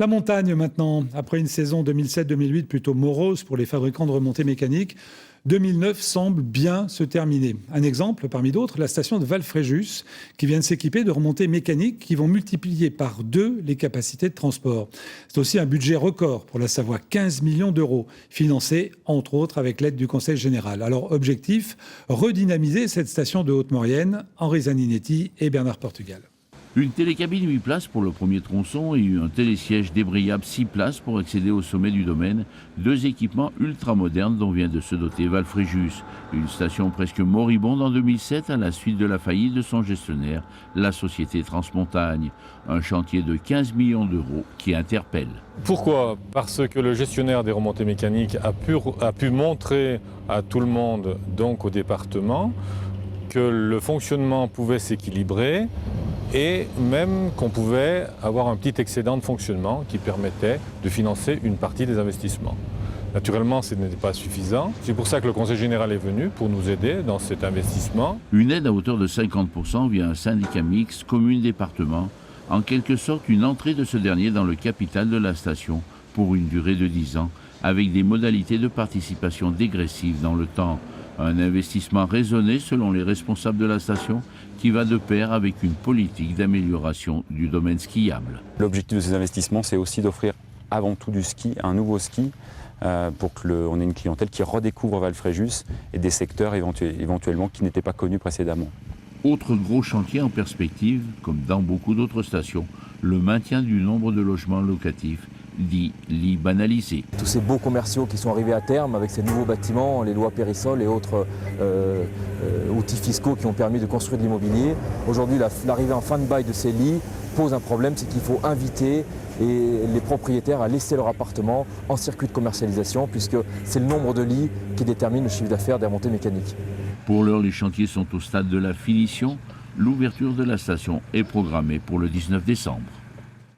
La montagne maintenant, après une saison 2007-2008 plutôt morose pour les fabricants de remontées mécaniques, 2009 semble bien se terminer. Un exemple, parmi d'autres, la station de Val-Fréjus, qui vient de s'équiper de remontées mécaniques qui vont multiplier par 2 les capacités de transport. C'est aussi un budget record pour la Savoie, 15 millions d'euros, financé entre autres avec l'aide du Conseil général. Alors objectif, redynamiser cette station de Haute-Maurienne, Henri Zaninetti et Bernard Portugal. Une télécabine 8 places pour le premier tronçon et un télésiège débrayable 6 places pour accéder au sommet du domaine. 2 équipements ultramodernes dont vient de se doter Val-Fréjus. Une station presque moribonde en 2007 à la suite de la faillite de son gestionnaire, la société Transmontagne. Un chantier de 15 millions d'euros qui interpelle. Pourquoi ? Parce que le gestionnaire des remontées mécaniques a pu montrer à tout le monde, donc au département, que le fonctionnement pouvait s'équilibrer et même qu'on pouvait avoir un petit excédent de fonctionnement qui permettait de financer une partie des investissements. Naturellement, ce n'était pas suffisant. C'est pour ça que le Conseil général est venu, pour nous aider dans cet investissement. Une aide à hauteur de 50% via un syndicat mixte commune-département, en quelque sorte une entrée de ce dernier dans le capital de la station pour une durée de 10 ans, avec des modalités de participation dégressives dans le temps. Un investissement raisonné selon les responsables de la station qui va de pair avec une politique d'amélioration du domaine skiable. L'objectif de ces investissements, c'est aussi d'offrir avant tout du ski, un nouveau ski, pour qu'on ait une clientèle qui redécouvre Val-Fréjus et des secteurs éventuellement qui n'étaient pas connus précédemment. Autre gros chantier en perspective, comme dans beaucoup d'autres stations, le maintien du nombre de logements locatifs dit lits banalisés. Tous ces beaux commerciaux qui sont arrivés à terme avec ces nouveaux bâtiments, les lois Périsol et autres outils fiscaux qui ont permis de construire de l'immobilier. Aujourd'hui, l'arrivée en fin de bail de ces lits pose un problème, c'est qu'il faut inviter les propriétaires à laisser leur appartement en circuit de commercialisation puisque c'est le nombre de lits qui détermine le chiffre d'affaires des remontées mécaniques. Pour l'heure, les chantiers sont au stade de la finition. L'ouverture de la station est programmée pour le 19 décembre.